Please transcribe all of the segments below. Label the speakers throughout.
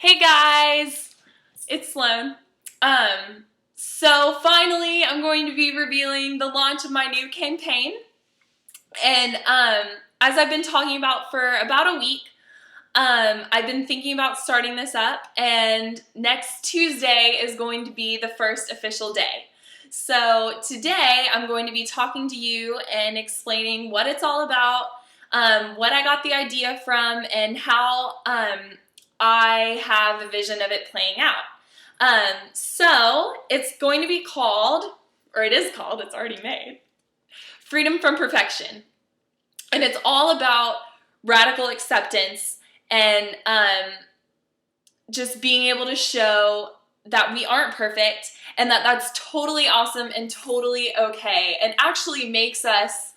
Speaker 1: Hey guys, it's Sloan. So finally I'm going to be revealing the launch of my new campaign. And as I've been talking about for about a week, I've been thinking about starting this up, and next Tuesday is going to be the first official day. So today I'm going to be talking to you and explaining what it's all about, what I got the idea from, and how I have a vision of it playing out. So it's going to be called, or it is called, it's already made, Freedom from Perfection. And it's all about radical acceptance and just being able to show that we aren't perfect and that that's totally awesome and totally okay and actually makes us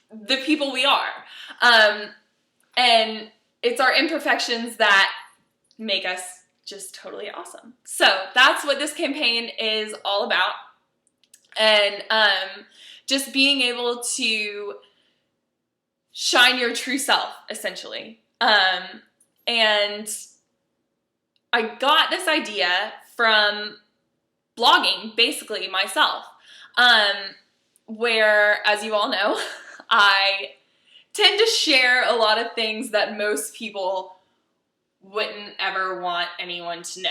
Speaker 1: the people we are. And it's our imperfections that make us just totally awesome. So that's what this campaign is all about. And just being able to shine your true self, essentially. And I got this idea from blogging, basically, myself, where, as you all know, I tend to share a lot of things that most people wouldn't ever want anyone to know.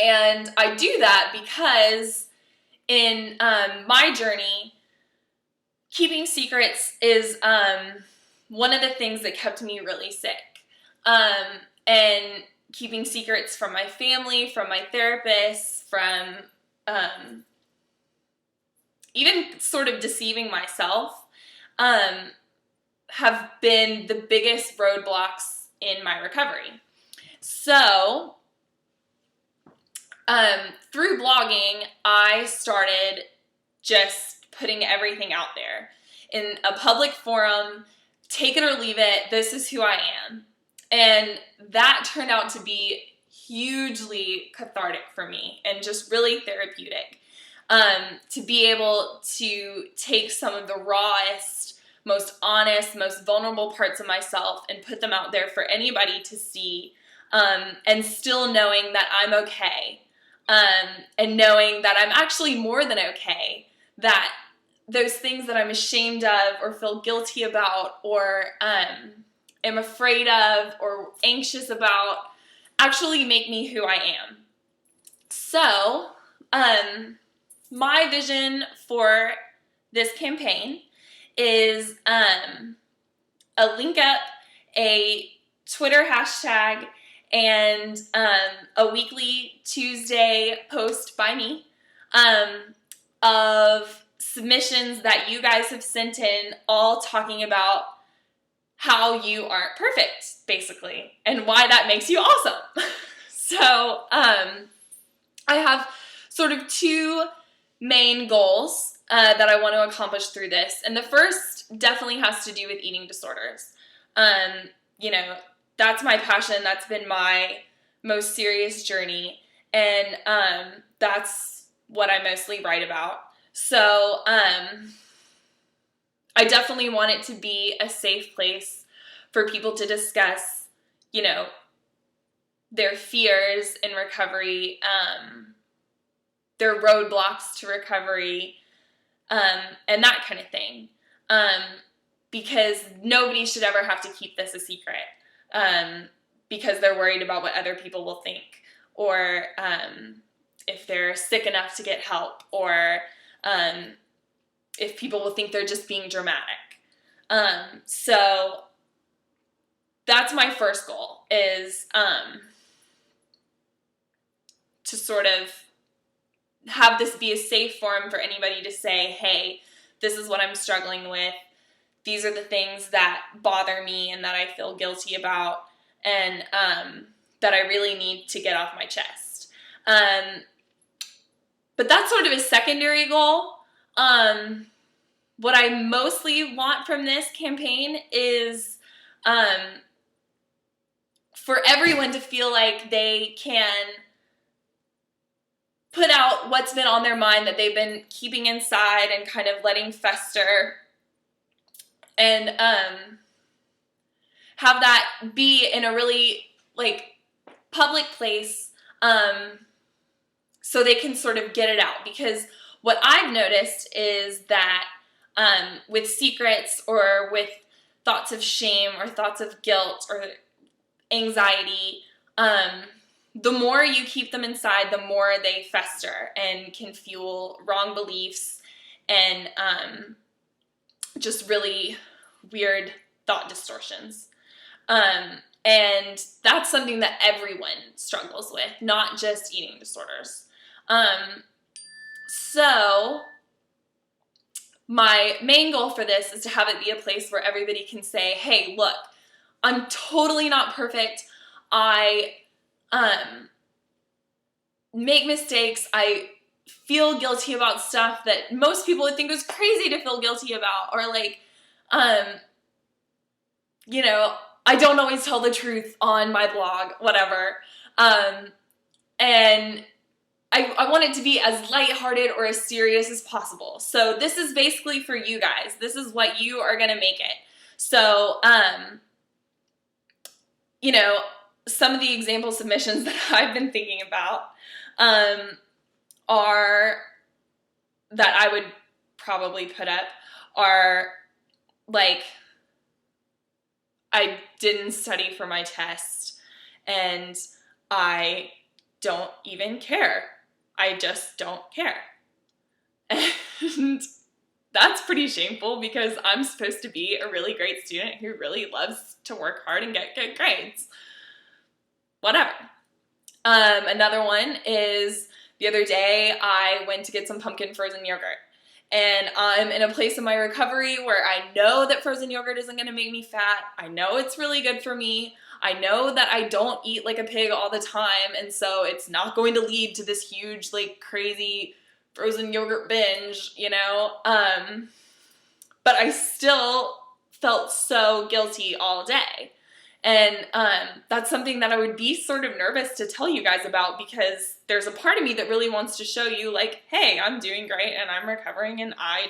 Speaker 1: And I do that because in my journey, keeping secrets is one of the things that kept me really sick. And keeping secrets from my family, from my therapist, from even sort of deceiving myself, have been the biggest roadblocks in my recovery. So, through blogging, I started just putting everything out there in a public forum. Take it or leave it. This is who I am. And that turned out to be hugely cathartic for me and just really therapeutic. To be able to take some of the rawest, most honest, most vulnerable parts of myself and put them out there for anybody to see, and still knowing that I'm okay, and knowing that I'm actually more than okay, that those things that I'm ashamed of or feel guilty about or am afraid of or anxious about actually make me who I am. So, my vision for this campaign is a link up, a Twitter hashtag, and a weekly Tuesday post by me of submissions that you guys have sent in, all talking about how you aren't perfect, basically, and why that makes you awesome. So I have sort of two main goals that I want to accomplish through this. And the first definitely has to do with eating disorders. That's my passion. That's been my most serious journey. And that's what I mostly write about. So I definitely want it to be a safe place for people to discuss, their fears in recovery, their roadblocks to recovery, and that kind of thing. Because nobody should ever have to keep this a secret, because they're worried about what other people will think, or if they're sick enough to get help, or if people will think they're just being dramatic. So that's my first goal, is to sort of have this be a safe forum for anybody to say, hey, this is what I'm struggling with. These are the things that bother me and that I feel guilty about, and that I really need to get off my chest. But that's sort of a secondary goal. What I mostly want from this campaign is for everyone to feel like they can put out what's been on their mind that they've been keeping inside and kind of letting fester, and have that be in a really like public place, so they can sort of get it out. Because what I've noticed is that with secrets or with thoughts of shame or thoughts of guilt or anxiety, the more you keep them inside, the more they fester and can fuel wrong beliefs and just really weird thought distortions. And that's something that everyone struggles with, not just eating disorders. So my main goal for this is to have it be a place where everybody can say, hey, look, I'm totally not perfect. I make mistakes. I feel guilty about stuff that most people would think was crazy to feel guilty about, or like, you know, I don't always tell the truth on my blog, whatever. And I want it to be as lighthearted or as serious as possible. So this is basically for you guys. This is what you are going to make it. So, you know, some of the example submissions that I've been thinking about are, that I would probably put up, are like, I didn't study for my test and I don't even care. I just don't care. And that's pretty shameful because I'm supposed to be a really great student who really loves to work hard and get good grades. Whatever. Another one is the other day I went to get some pumpkin frozen yogurt. And I'm in a place in my recovery where I know that frozen yogurt isn't going to make me fat. I know it's really good for me. I know that I don't eat like a pig all the time, and so it's not going to lead to this huge, like, crazy frozen yogurt binge, you know? But I still felt so guilty all day. And that's something that I would be sort of nervous to tell you guys about, because there's a part of me that really wants to show you, like, hey, I'm doing great and I'm recovering and I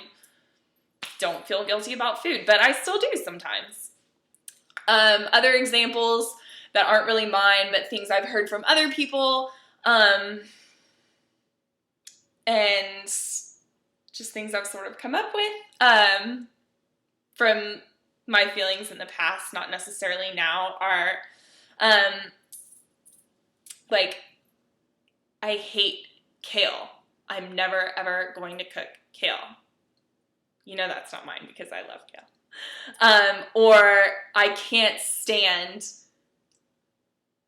Speaker 1: don't feel guilty about food, but I still do sometimes. Other examples that aren't really mine, but things I've heard from other people, and just things I've sort of come up with from my feelings in the past, not necessarily now, are like, I hate kale. I'm never ever going to cook kale. You know that's not mine because I love kale. Or I can't stand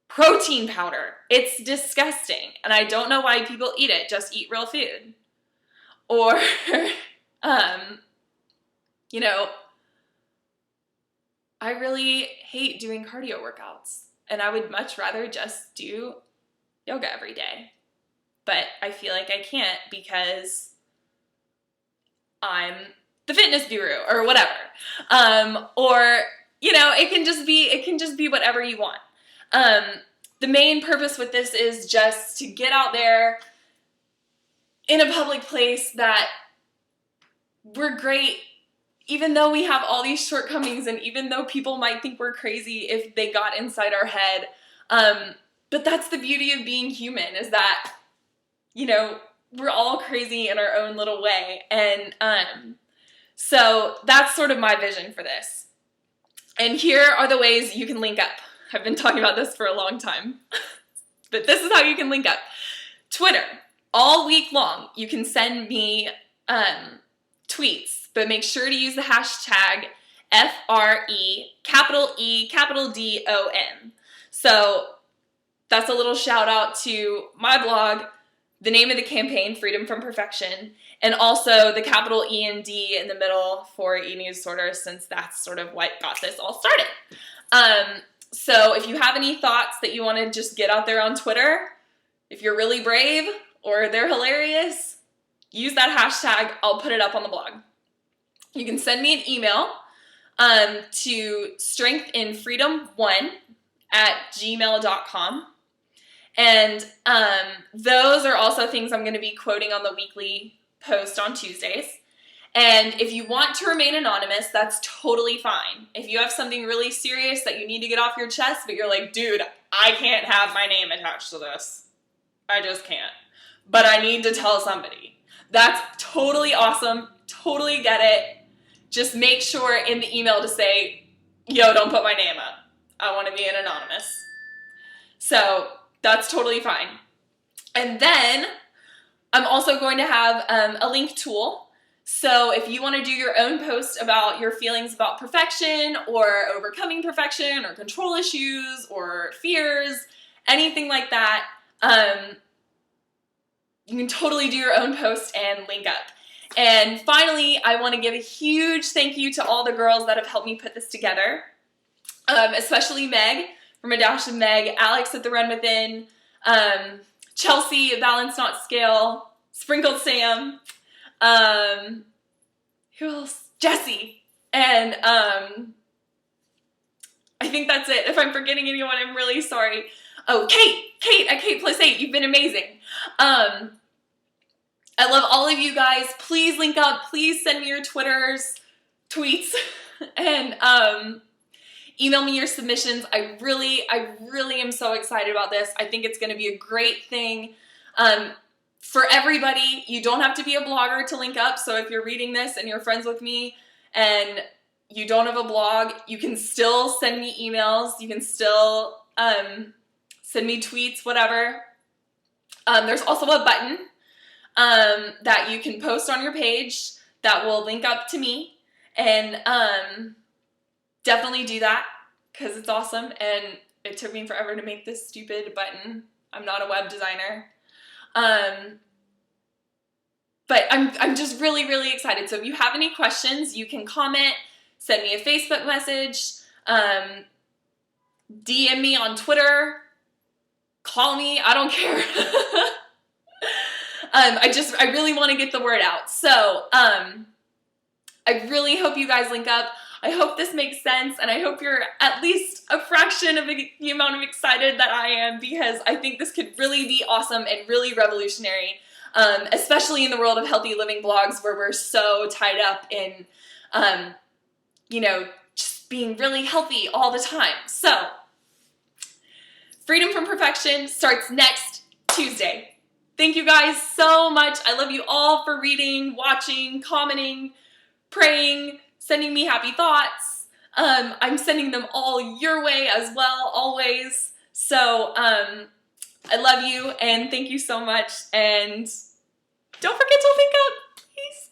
Speaker 1: protein powder. It's disgusting. And I don't know why people eat it. Just eat real food. Or, you know, I really hate doing cardio workouts. And I would much rather just do yoga every day. But I feel like I can't because I'm the fitness guru or whatever. Or, you know, it can just be whatever you want. The main purpose with this is just to get out there in a public place that we're great, even though we have all these shortcomings and even though people might think we're crazy if they got inside our head. But that's the beauty of being human, is that, you know, we're all crazy in our own little way. And so that's sort of my vision for this. And here are the ways you can link up. I've been talking about this for a long time, but this is how you can link up. Twitter, all week long, you can send me tweets, but make sure to use the hashtag FREDOM. So that's a little shout out to my blog, the name of the campaign, Freedom from Perfection, and also the capital E and D in the middle for eating disorders, since that's sort of what got this all started. So if you have any thoughts that you want to just get out there on Twitter, if you're really brave or they're hilarious, use that hashtag. I'll put it up on the blog. You can send me an email to strengthinfreedom1@gmail.com. And those are also things I'm going to be quoting on the weekly post on Tuesdays. And if you want to remain anonymous, that's totally fine. If you have something really serious that you need to get off your chest, but you're like, dude, I can't have my name attached to this. I just can't. But I need to tell somebody. That's totally awesome. Totally get it. Just make sure in the email to say, yo, don't put my name up. I want to be an anonymous. So that's totally fine. And then I'm also going to have a link tool. So if you want to do your own post about your feelings about perfection or overcoming perfection or control issues or fears, anything like that, you can totally do your own post and link up. And finally, I want to give a huge thank you to all the girls that have helped me put this together, especially Meg from A Dash of Meg, Alex at The Run Within, Chelsea at Balance Not Scale, Sprinkled Sam, who else? Jessie. And I think that's it. If I'm forgetting anyone, I'm really sorry. Oh, Kate at Kate Plus 8, you've been amazing. I love all of you guys. Please link up. Please send me your Twitters, tweets, and email me your submissions. I really am so excited about this. I think it's going to be a great thing for everybody. You don't have to be a blogger to link up. So if you're reading this and you're friends with me and you don't have a blog, you can still send me emails. You can still send me tweets, whatever. There's also a button that you can post on your page that will link up to me, and definitely do that because it's awesome, and it took me forever to make this stupid button. I'm not a web designer. But I'm just really excited. So if you have any questions, you can comment, send me a Facebook message, DM me on Twitter, call me, I don't care. I really want to get the word out. So, I really hope you guys link up. I hope this makes sense, and I hope you're at least a fraction of the amount of excited that I am, because I think this could really be awesome and really revolutionary, especially in the world of healthy living blogs where we're so tied up in, just being really healthy all the time. So, Freedom from Perfection starts next Tuesday. Thank you guys so much. I love you all for reading, watching, commenting, praying, sending me happy thoughts. I'm sending them all your way as well, always. So I love you and thank you so much. And don't forget to link up, please.